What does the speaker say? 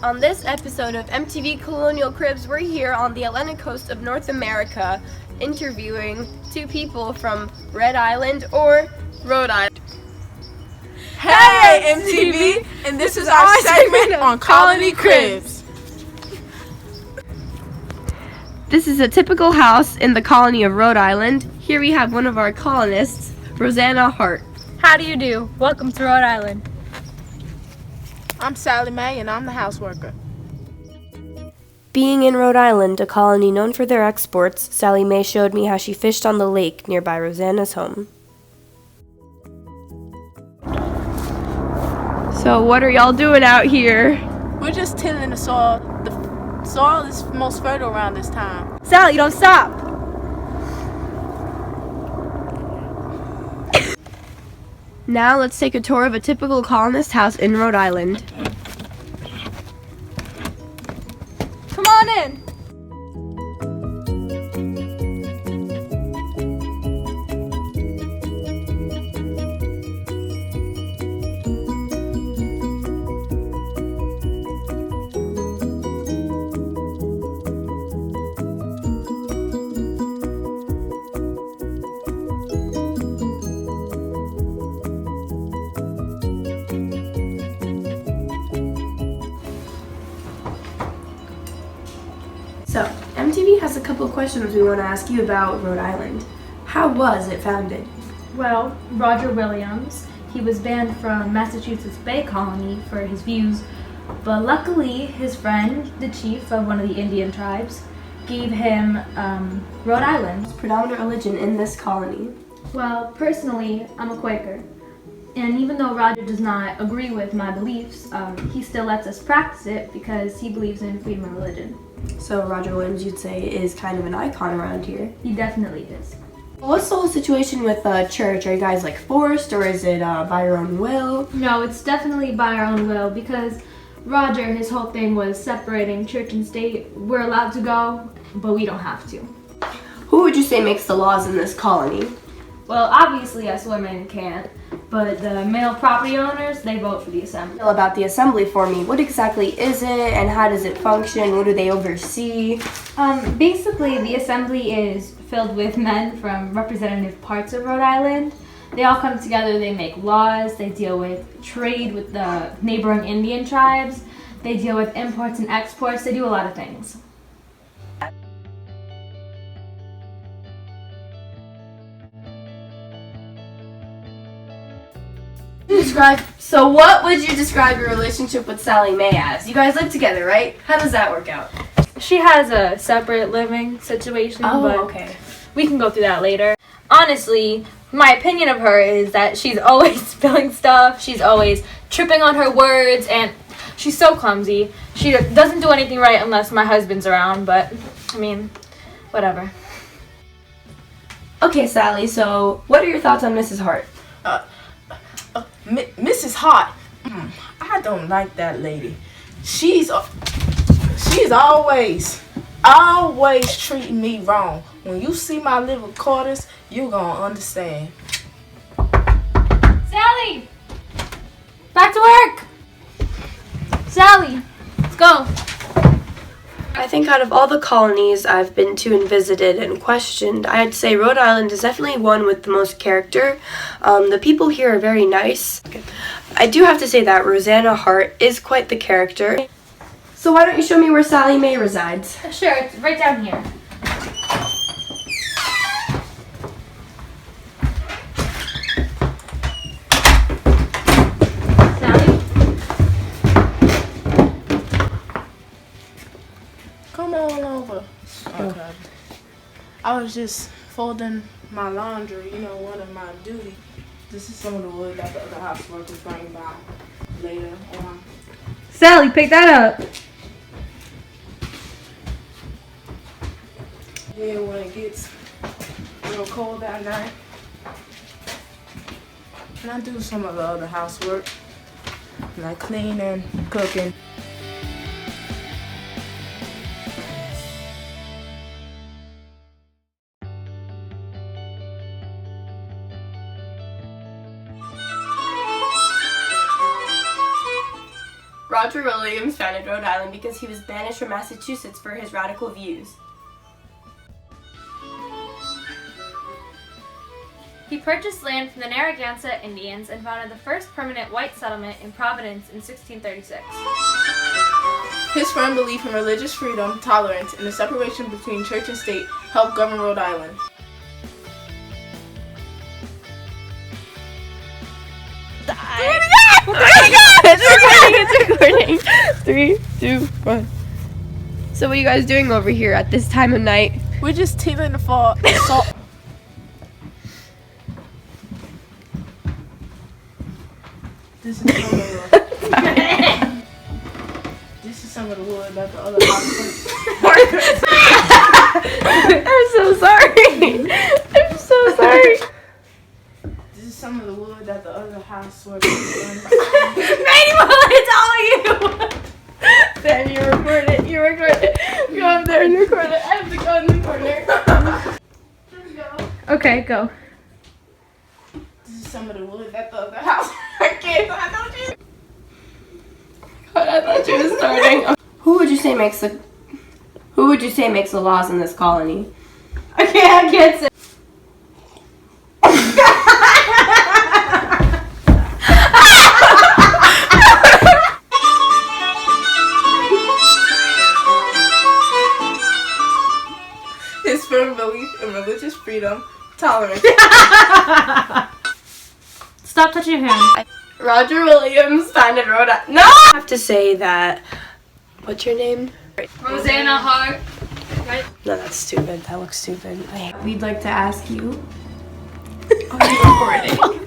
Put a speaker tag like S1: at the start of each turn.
S1: On this episode of MTV Colonial Cribs, we're here on the Atlantic coast of North America interviewing two people from Red Island or Rhode Island.
S2: Hey MTV, and this is our segment on Colony Cribs.
S1: This is a typical house in the colony of Rhode Island. Here we have one of our colonists, Rosanna Hart.
S3: How do you do? Welcome to Rhode Island.
S2: I'm Sally Mae, and I'm the house worker.
S1: Being in Rhode Island, a colony known for their exports, Sally Mae showed me how she fished on the lake nearby Rosanna's home. So what are y'all doing out here?
S2: We're just tilling the soil. The soil is most fertile around this time.
S3: Sally, don't stop!
S1: Now let's take a tour of a typical colonist house in Rhode Island.
S3: Come on in!
S1: So, MTV has a couple questions we want to ask you about Rhode Island. How was it founded?
S3: Well, Roger Williams, he was banned from Massachusetts Bay Colony for his views, but luckily his friend, the chief of one of the Indian tribes, gave him Rhode Island.
S1: Predominant religion in this colony.
S3: Well, personally, I'm a Quaker. And even though Roger does not agree with my beliefs, he still lets us practice it because he believes in freedom of religion.
S1: So Roger Williams, you'd say, is kind of an icon around here.
S3: He definitely is.
S1: What's the whole situation with church? Are you guys like forced, or is it by your own will?
S3: No, it's definitely by our own will because Roger, his whole thing was separating church and state. We're allowed to go, but we don't have to.
S1: Who would you say makes the laws in this colony?
S3: Well, obviously us women can't, but the male property owners, they vote for the assembly.
S1: Tell about the assembly for me. What exactly is it, and how does it function? What do they oversee?
S3: Basically, the assembly is filled with men from representative parts of Rhode Island. They all come together, they make laws, they deal with trade with the neighboring Indian tribes, they deal with imports and exports, they do a lot of things.
S1: So what would you describe your relationship with Sally Mae as? You guys live together, right? How does that work out?
S3: She has a separate living situation, but
S1: okay.
S3: we can go through that later. Honestly, my opinion of her is that she's always spilling stuff, she's always tripping on her words, and she's so clumsy. She doesn't do anything right unless my husband's around, but, I mean, whatever.
S1: Okay, Sally, so what are your thoughts on Mrs. Hart?
S2: Mrs. Hart, I don't like that lady. She's always treating me wrong. When you see my little quarters, you're gonna understand.
S3: Sally! Back to work! Sally, let's go.
S1: I think out of all the colonies I've been to and visited and questioned, I'd say Rhode Island is definitely one with the most character. The people here are very nice. I do have to say that Rosanna Hart is quite the character. So why don't you show me where Sally Mae resides?
S3: Sure, it's right down here.
S2: Come on over. Okay. I was just folding my laundry, one of my duties. This is some of the wood that the other house workers bring by later on.
S3: Sally, pick that up.
S2: Yeah, when it gets real cold at night. And I do some of the other housework, like cleaning, cooking.
S1: Roger Williams founded Rhode Island because he was banished from Massachusetts for his radical views.
S3: He purchased land from the Narragansett Indians and founded the first permanent white settlement in Providence in 1636.
S2: His firm belief in religious freedom, tolerance, and the separation between church and state helped govern Rhode Island.
S1: It's recording. 3, 2, 1. So what are you guys doing over here at this time of night?
S2: We're just teetering the fall salt. This is some of the wood that the other house.
S1: I'm so sorry. I'm so sorry.
S2: This is some of the wood that the other house was.
S3: It's all you!
S1: There, you record it. You record it. Go up there and record it. I have to go in the corner.
S2: Let's go.
S3: Okay, go.
S2: This is some of the wood that the other house. I can't. I don't you.
S1: God, I thought you were starting. Who would you say makes the laws in this colony?
S3: I can't say.
S2: His firm belief in religious freedom, tolerance.
S3: Stop touching him.
S1: Roger Williams founded Rhode Island. No! I have to say that. What's your name?
S3: Rosanna Hart. Right?
S1: No, that's stupid. That looks stupid. We'd like to ask you. Oh, you're recording.